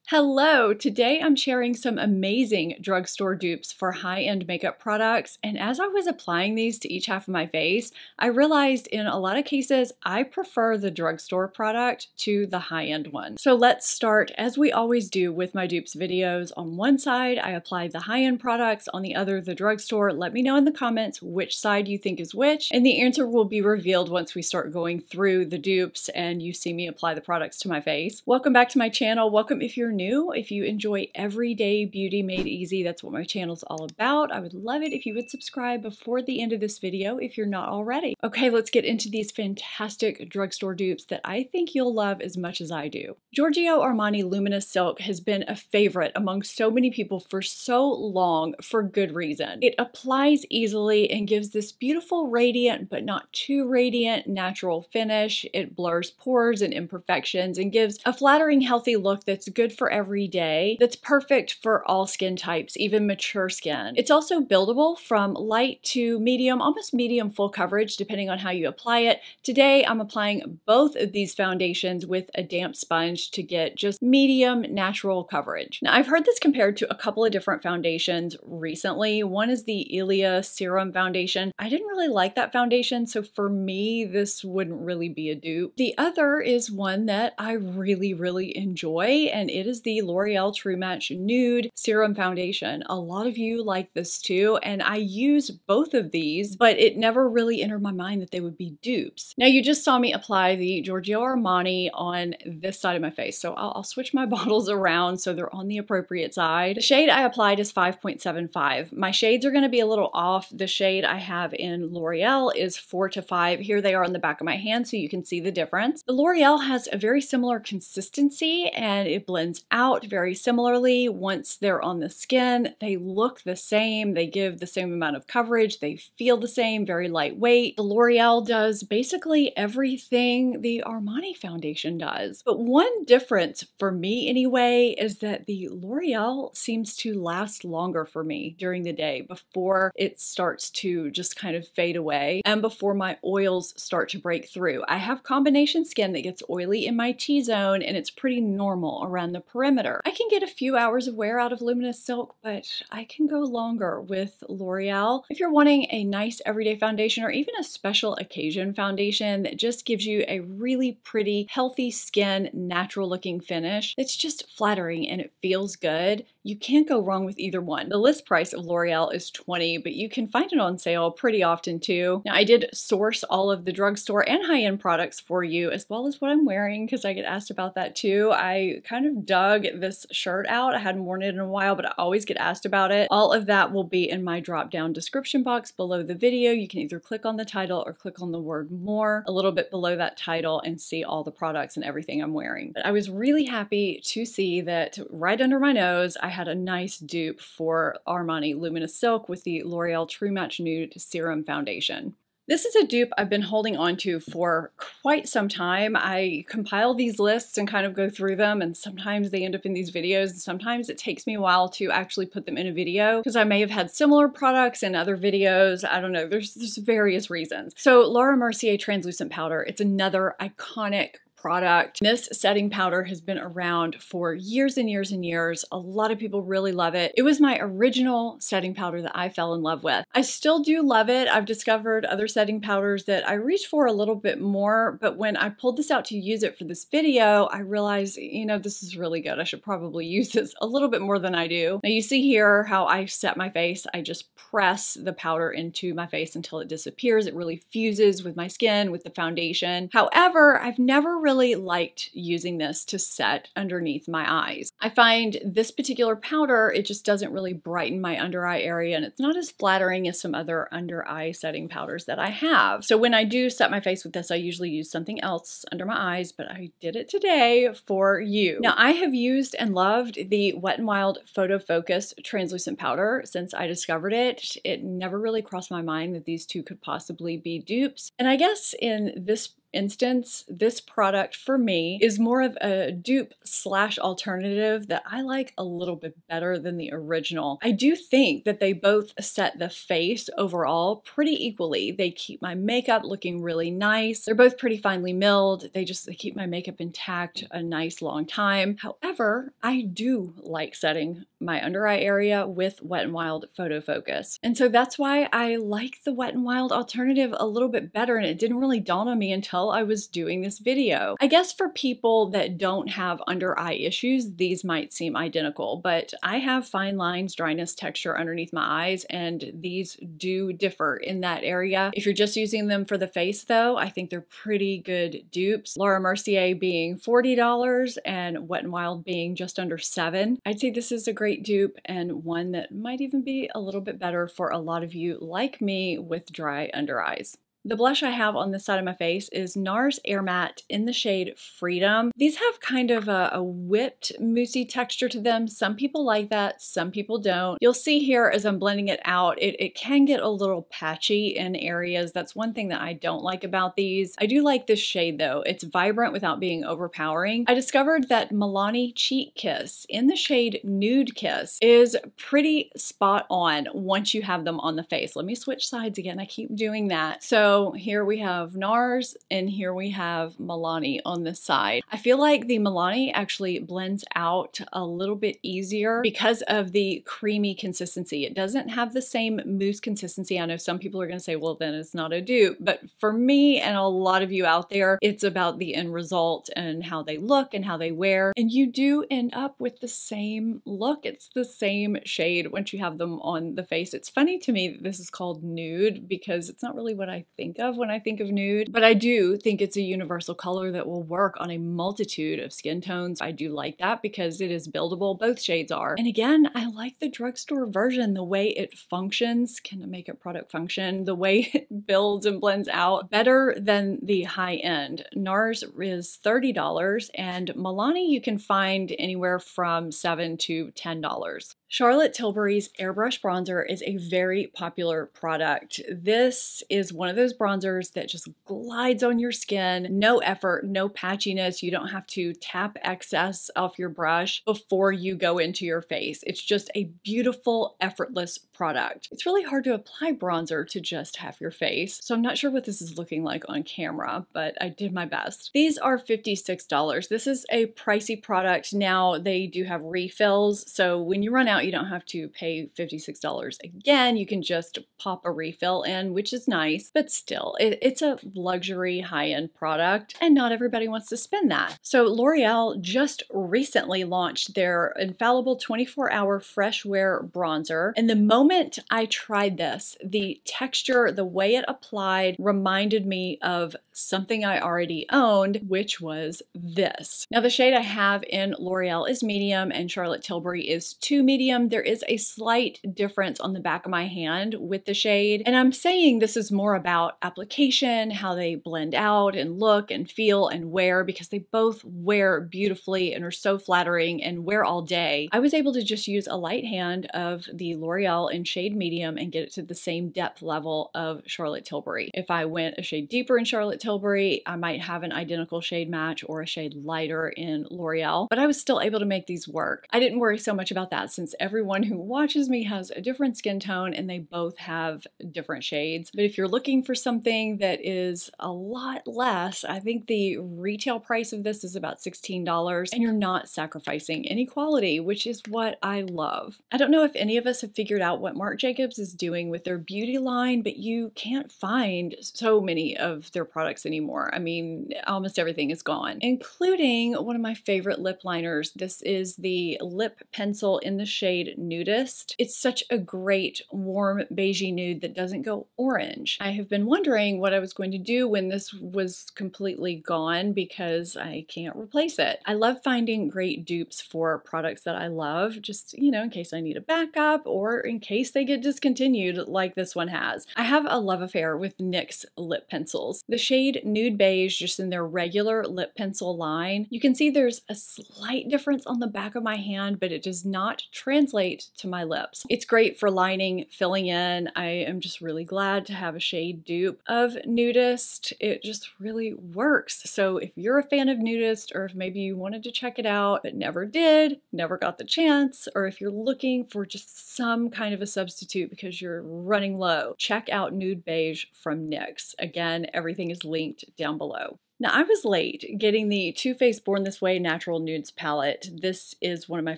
Hello! Today I'm sharing some amazing drugstore dupes for high-end makeup products, and as I was applying these to each half of my face, I realized in a lot of cases I prefer the drugstore product to the high-end one. So let's start, as we always do with my dupes videos. On one side I apply the high-end products, on the other the drugstore. Let me know in the comments which side you think is which, and the answer will be revealed once we start going through the dupes and you see me apply the products to my face. Welcome back to my channel. Welcome if you're new. If you enjoy everyday beauty made easy, that's what my channel's all about. I would love it if you would subscribe before the end of this video if you're not already. Okay, let's get into these fantastic drugstore dupes that I think you'll love as much as I do. Giorgio Armani Luminous Silk has been a favorite among so many people for so long for good reason. It applies easily and gives this beautiful radiant but not too radiant natural finish. It blurs pores and imperfections and gives a flattering, healthy look that's good for every day, that's perfect for all skin types, even mature skin. It's also buildable from light to medium, almost medium full coverage depending on how you apply it. Today I'm applying both of these foundations with a damp sponge to get just medium natural coverage. Now I've heard this compared to a couple of different foundations recently. One is the Ilia Serum Foundation. I didn't really like that foundation, so for me this wouldn't really be a dupe. The other is one that I really enjoy, and it is the L'Oreal True Match Nude Serum Foundation. A lot of you like this too, and I use both of these, but it never really entered my mind that they would be dupes. Now you just saw me apply the Giorgio Armani on this side of my face, so I'll switch my bottles around so they're on the appropriate side. The shade I applied is 5.75. My shades are going to be a little off. The shade I have in L'Oreal is 4 to 5. Here they are on the back of my hand so you can see the difference. The L'Oreal has a very similar consistency and it blends out very similarly. Once they're on the skin, they look the same. They give the same amount of coverage. They feel the same, very lightweight. The L'Oreal does basically everything the Armani foundation does. But one difference for me anyway is that the L'Oreal seems to last longer for me during the day before it starts to just kind of fade away and before my oils start to break through. I have combination skin that gets oily in my T-zone and it's pretty normal around the perimeter. I can get a few hours of wear out of Luminous Silk, but I can go longer with L'Oreal. If you're wanting a nice everyday foundation or even a special occasion foundation that just gives you a really pretty, healthy skin, natural looking finish, it's just flattering and it feels good, you can't go wrong with either one. The list price of L'Oreal is $20, but you can find it on sale pretty often too. Now I did source all of the drugstore and high-end products for you, as well as what I'm wearing, because I get asked about that too. I kind of dug this shirt out. I hadn't worn it in a while, but I always get asked about it. All of that will be in my drop-down description box below the video. You can either click on the title or click on the word more a little bit below that title and see all the products and everything I'm wearing. But I was really happy to see that right under my nose, I had a nice dupe for Armani Luminous Silk with the L'Oreal True Match Nude Serum Foundation. This is a dupe I've been holding on to for quite some time. I compile these lists and kind of go through them, and sometimes they end up in these videos, and sometimes it takes me a while to actually put them in a video because I may have had similar products in other videos. I don't know, there's various reasons. So Laura Mercier Translucent Powder, it's another iconic product. This setting powder has been around for years and years and years. A lot of people really love it. It was my original setting powder that I fell in love with. I still do love it. I've discovered other setting powders that I reach for a little bit more, but when I pulled this out to use it for this video, I realized, you know, this is really good. I should probably use this a little bit more than I do. Now you see here how I set my face. I just press the powder into my face until it disappears. It really fuses with my skin, with the foundation. However, I've never really liked using this to set underneath my eyes. I find this particular powder, it just doesn't really brighten my under eye area, and it's not as flattering as some other under eye setting powders that I have. So when I do set my face with this, I usually use something else under my eyes, but I did it today for you. Now I have used and loved the Wet n Wild Photo Focus Translucent Powder since I discovered it. It never really crossed my mind that these two could possibly be dupes. And I guess in this instance, this product for me is more of a dupe slash alternative that I like a little bit better than the original. I do think that they both set the face overall pretty equally. They keep my makeup looking really nice. They're both pretty finely milled. They keep my makeup intact a nice long time. However, I do like setting my under eye area with Wet n Wild Photo Focus. And so that's why I like the Wet n Wild alternative a little bit better, and it didn't really dawn on me until I was doing this video. I guess for people that don't have under eye issues, these might seem identical, but I have fine lines, dryness, texture underneath my eyes, and these do differ in that area. If you're just using them for the face though, I think they're pretty good dupes. Laura Mercier being $40 and Wet n Wild being just under $7. I'd say this is a great dupe and one that might even be a little bit better for a lot of you like me with dry under eyes. The blush I have on this side of my face is NARS Air Matte in the shade Freedom. These have kind of a whipped moussey texture to them. Some people like that, some people don't. You'll see here as I'm blending it out, it can get a little patchy in areas. That's one thing that I don't like about these. I do like this shade though. It's vibrant without being overpowering. I discovered that Milani Cheek Kiss in the shade Nude Kiss is pretty spot on once you have them on the face. Let me switch sides again. I keep doing that. So here we have NARS and here we have Milani on this side. I feel like the Milani actually blends out a little bit easier because of the creamy consistency. It doesn't have the same mousse consistency. I know some people are going to say, well, then it's not a dupe. But for me and a lot of you out there, it's about the end result and how they look and how they wear. And you do end up with the same look. It's the same shade once you have them on the face. It's funny to me that this is called nude because it's not really what I think of when I think of nude, but I do think it's a universal color that will work on a multitude of skin tones. I do like that because it is buildable. Both shades are. And again, I like the drugstore version, the way it functions. Can a makeup product function? The way it builds and blends out better than the high end. NARS is $30 and Milani you can find anywhere from $7 to $10. Charlotte Tilbury's Airbrush Bronzer is a very popular product. This is one of those bronzers that just glides on your skin, no effort, no patchiness. You don't have to tap excess off your brush before you go into your face. It's just a beautiful, effortless product. It's really hard to apply bronzer to just half your face, so I'm not sure what this is looking like on camera, but I did my best. These are $56. This is a pricey product. Now they do have refills, so when you run out, you don't have to pay $56 again. You can just pop a refill in, which is nice, but still, it's a luxury high-end product, and not everybody wants to spend that. So L'Oreal just recently launched their Infallible 24-Hour Fresh Wear Bronzer, and the moment I tried this, the texture, the way it applied reminded me of something I already owned, which was this. Now the shade I have in L'Oreal is medium and Charlotte Tilbury is 2 medium. There is a slight difference on the back of my hand with the shade, and I'm saying this is more about application, how they blend out and look and feel and wear, because they both wear beautifully and are so flattering and wear all day. I was able to just use a light hand of the L'Oreal in shade medium and get it to the same depth level of Charlotte Tilbury. If I went a shade deeper in Charlotte Tilbury, I might have an identical shade match or a shade lighter in L'Oreal, but I was still able to make these work. I didn't worry so much about that since everyone who watches me has a different skin tone and they both have different shades. But if you're looking for something that is a lot less, I think the retail price of this is about $16, and you're not sacrificing any quality, which is what I love. I don't know if any of us have figured out what Marc Jacobs is doing with their beauty line, but you can't find so many of their products anymore. I mean, almost everything is gone, including one of my favorite lip liners. This is the lip pencil in the shade Nudist. It's such a great warm beigey nude that doesn't go orange. I have been wondering what I was going to do when this was completely gone because I can't replace it. I love finding great dupes for products that I love, just, you know, in case I need a backup or in case case they get discontinued like this one has. I have a love affair with NYX lip pencils. The shade Nude Beige, just in their regular lip pencil line, you can see there's a slight difference on the back of my hand, but it does not translate to my lips. It's great for lining, filling in. I am just really glad to have a shade dupe of Nudist. It just really works. So if you're a fan of Nudist, or if maybe you wanted to check it out but never did, never got the chance, or if you're looking for just some kind of a substitute because you're running low, check out Nude Beige from NYX. Again, everything is linked down below. Now, I was late getting the Too Faced Born This Way Natural Nudes palette. This is one of my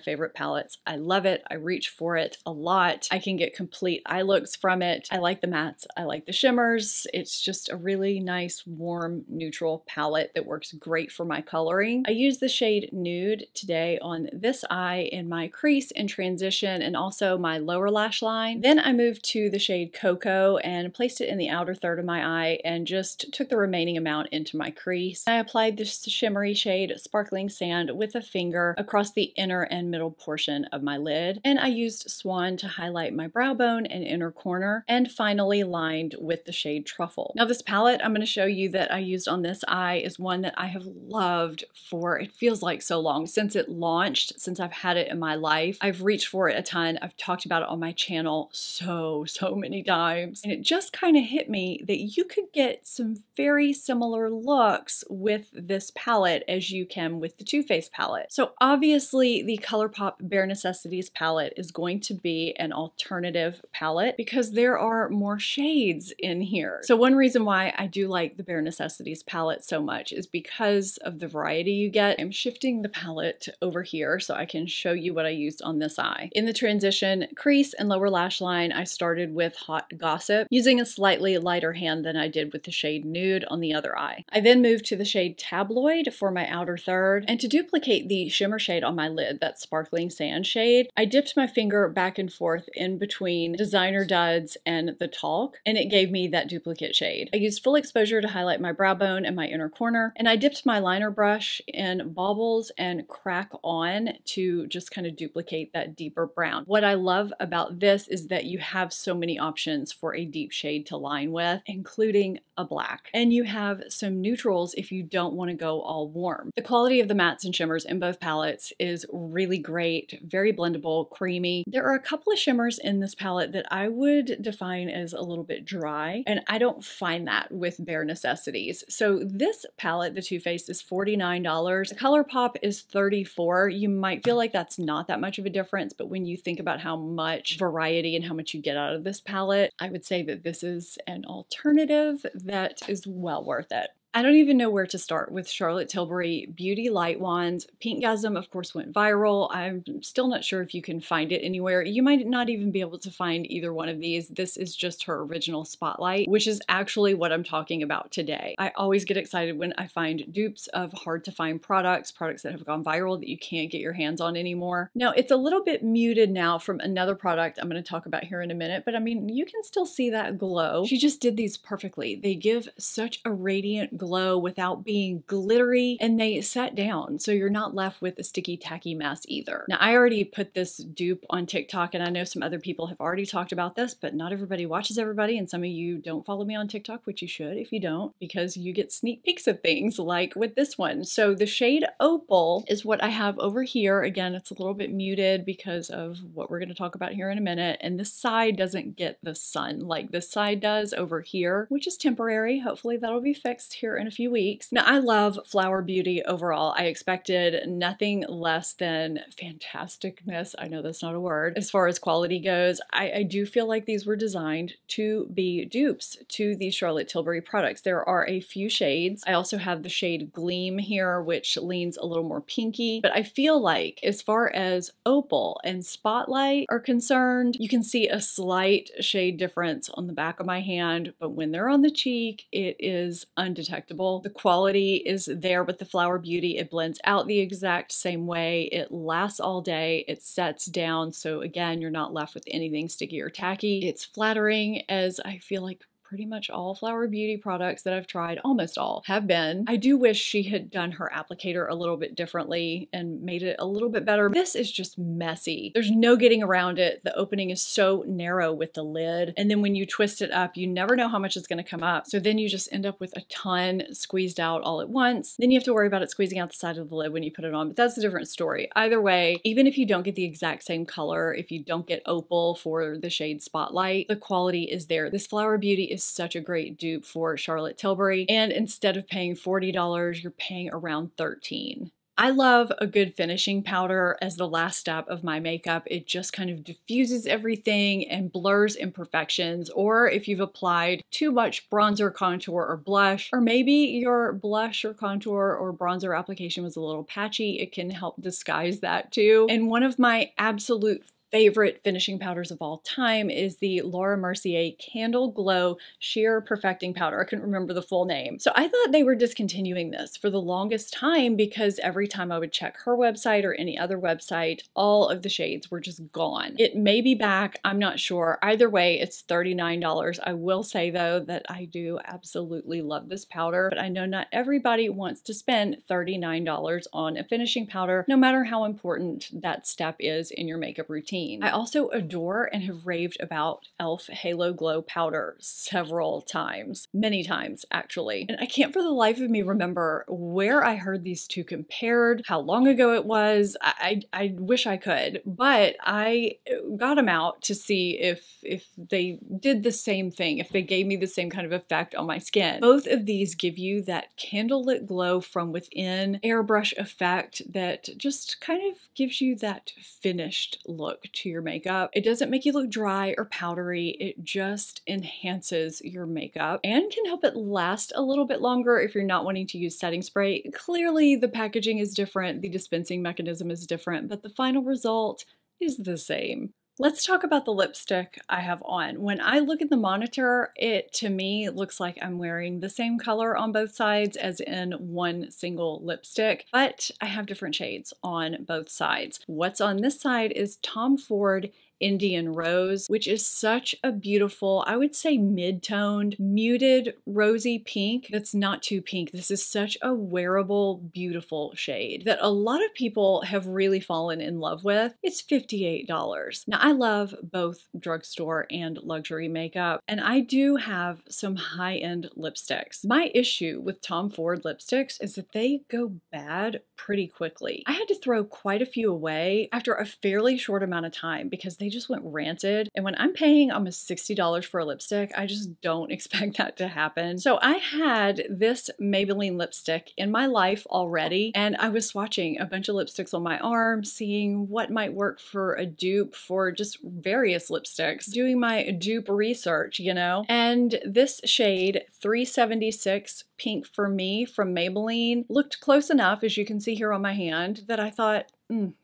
favorite palettes. I love it. I reach for it a lot. I can get complete eye looks from it. I like the mattes. I like the shimmers. It's just a really nice, warm, neutral palette that works great for my coloring. I use the shade Nude today on this eye in my crease and transition, and also my lower lash line. Then I moved to the shade Cocoa and placed it in the outer third of my eye and just took the remaining amount into my crease. I applied this shimmery shade Sparkling Sand with a finger across the inner and middle portion of my lid, and I used Swan to highlight my brow bone and inner corner, and finally lined with the shade Truffle. Now, this palette I'm going to show you that I used on this eye is one that I have loved for, it feels like so long, since it launched, since I've had it in my life. I've reached for it a ton. I've talked about it on my channel so many times, and it just kind of hit me that you could get some very similar looks with this palette as you can with the Too Faced palette. So obviously the ColourPop Bare Necessities palette is going to be an alternative palette because there are more shades in here. So one reason why I do like the Bare Necessities palette so much is because of the variety you get. I'm shifting the palette over here so I can show you what I used on this eye. In the transition crease and lower lash line, I started with Hot Gossip, using a slightly lighter hand than I did with the shade Nude on the other eye. I then moved to the shade Tabloid for my outer third, and to duplicate the shimmer shade on my lid, that Sparkling Sand shade, I dipped my finger back and forth in between Designer Duds and the Talk, and it gave me that duplicate shade. I used full exposure to highlight my brow bone and my inner corner, and I dipped my liner brush in Baubles and Crack On to just kind of duplicate that deeper brown. What I love about this is that you have so many options for a deep shade to line with, including a black, and you have some neutrals if you don't want to go all warm. The quality of the mattes and shimmers in both palettes is really great, very blendable, creamy. There are a couple of shimmers in this palette that I would define as a little bit dry, and I don't find that with Bare Necessities. So this palette, the Too Faced, is $49. The ColourPop is $34. You might feel like that's not that much of a difference, but when you think about how much variety and how much you get out of this palette, I would say that this is an alternative that is well worth it. I don't even know where to start with Charlotte Tilbury Beauty Light Wands. Pinkgasm, of course, went viral. I'm still not sure if you can find it anywhere. You might not even be able to find either one of these. This is just her original Spotlight, which is actually what I'm talking about today. I always get excited when I find dupes of hard to find products that have gone viral that you can't get your hands on anymore. Now, it's a little bit muted now from another product I'm going to talk about here in a minute, but I mean, you can still see that glow. She just did these perfectly. They give such a radiant glow without being glittery, and they set down so you're not left with a sticky tacky mess either. Now, I already put this dupe on TikTok, and I know some other people have already talked about this, but not everybody watches everybody, and some of you don't follow me on TikTok, which you should if you don't, because you get sneak peeks of things like with this one. So the shade Opal is what I have over here. Again, it's a little bit muted because of what we're going to talk about here in a minute, and this side doesn't get the sun like this side does over here, which is temporary. Hopefully that'll be fixed here in a few weeks. Now, I love Flower Beauty overall. I expected nothing less than fantasticness. I know that's not a word. As far as quality goes, I do feel like these were designed to be dupes to these Charlotte Tilbury products. There are a few shades. I also have the shade Gleam here, which leans a little more pinky, but I feel like as far as Opal and Spotlight are concerned, you can see a slight shade difference on the back of my hand, but when they're on the cheek, it is undetectable. The quality is there with the Flower Beauty. It blends out the exact same way. It lasts all day. It sets down. So again, you're not left with anything sticky or tacky. It's flattering, as I feel like pretty much all Flower Beauty products that I've tried, almost all, have been. I do wish she had done her applicator a little bit differently and made it a little bit better. This is just messy. There's no getting around it. The opening is so narrow with the lid. And then when you twist it up, you never know how much is going to come up. So then you just end up with a ton squeezed out all at once. Then you have to worry about it squeezing out the side of the lid when you put it on, but that's a different story. Either way, even if you don't get the exact same color, if you don't get opal for the shade Spotlight, the quality is there. This Flower Beauty is such a great dupe for Charlotte Tilbury, and instead of paying $40, you're paying around $13. I love a good finishing powder as the last step of my makeup. It just kind of diffuses everything and blurs imperfections, or if you've applied too much bronzer, contour, or blush, or maybe your blush or contour or bronzer application was a little patchy, it can help disguise that too. And one of my absolute favorite finishing powders of all time is the Laura Mercier Candle Glow Sheer Perfecting Powder. I couldn't remember the full name. So I thought they were discontinuing this for the longest time because every time I would check her website or any other website, all of the shades were just gone. It may be back, I'm not sure. Either way, it's $39. I will say though that I do absolutely love this powder, but I know not everybody wants to spend $39 on a finishing powder, no matter how important that step is in your makeup routine. I also adore and have raved about e.l.f. Halo Glow Powder several times, many times actually. And I can't for the life of me remember where I heard these two compared, how long ago it was. I wish I could, but I got them out to see if they did the same thing, if they gave me the same kind of effect on my skin. Both of these give you that candlelit glow from within, airbrush effect that just kind of gives you that finished look to your makeup. It doesn't make you look dry or powdery. It just enhances your makeup and can help it last a little bit longer if you're not wanting to use setting spray. Clearly the packaging is different, the dispensing mechanism is different, but the final result is the same. Let's talk about the lipstick I have on. When I look at the monitor, it to me looks like I'm wearing the same color on both sides as in one single lipstick, but I have different shades on both sides. What's on this side is Tom Ford Indian Rose, which is such a beautiful, I would say mid-toned, muted rosy pink that's not too pink. This is such a wearable, beautiful shade that a lot of people have really fallen in love with. It's $58. Now, I love both drugstore and luxury makeup, and I do have some high-end lipsticks. My issue with Tom Ford lipsticks is that they go bad pretty quickly. I had to throw quite a few away after a fairly short amount of time because they just went rancid. And when I'm paying almost $60 for a lipstick, I just don't expect that to happen. So I had this Maybelline lipstick in my life already, and I was swatching a bunch of lipsticks on my arm, seeing what might work for a dupe for just various lipsticks, doing my dupe research, you know? And this shade, 376 Pink for Me from Maybelline, looked close enough, as you can see here on my hand, that I thought,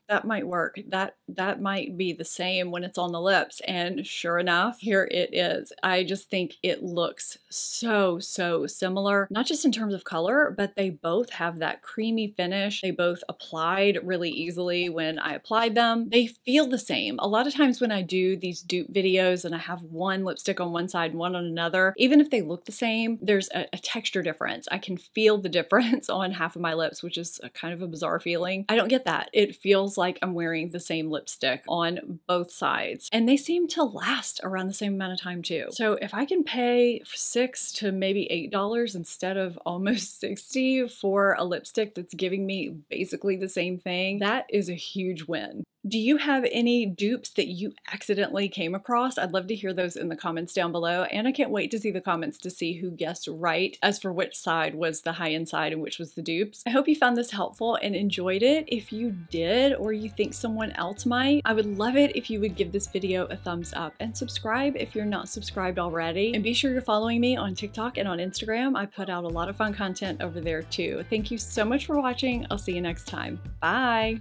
that might work. That might be the same when it's on the lips. And sure enough, here it is. I just think it looks so similar, not just in terms of color, but they both have that creamy finish. They both applied really easily when I applied them. They feel the same. A lot of times when I do these dupe videos and I have one lipstick on one side and one on another, even if they look the same, there's a texture difference. I can feel the difference on half of my lips, which is a kind of a bizarre feeling. I don't get that. It feels like I'm wearing the same lipstick on both sides, and they seem to last around the same amount of time too. So if I can pay $6 to maybe $8 instead of almost $60 for a lipstick that's giving me basically the same thing, that is a huge win. Do you have any dupes that you accidentally came across? I'd love to hear those in the comments down below, and I can't wait to see the comments to see who guessed right as for which side was the high-end side and which was the dupes. I hope you found this helpful and enjoyed it. If you did, or you think someone else might, I would love it if you would give this video a thumbs up and subscribe if you're not subscribed already. And be sure you're following me on TikTok and on Instagram. I put out a lot of fun content over there too. Thank you so much for watching. I'll see you next time. Bye!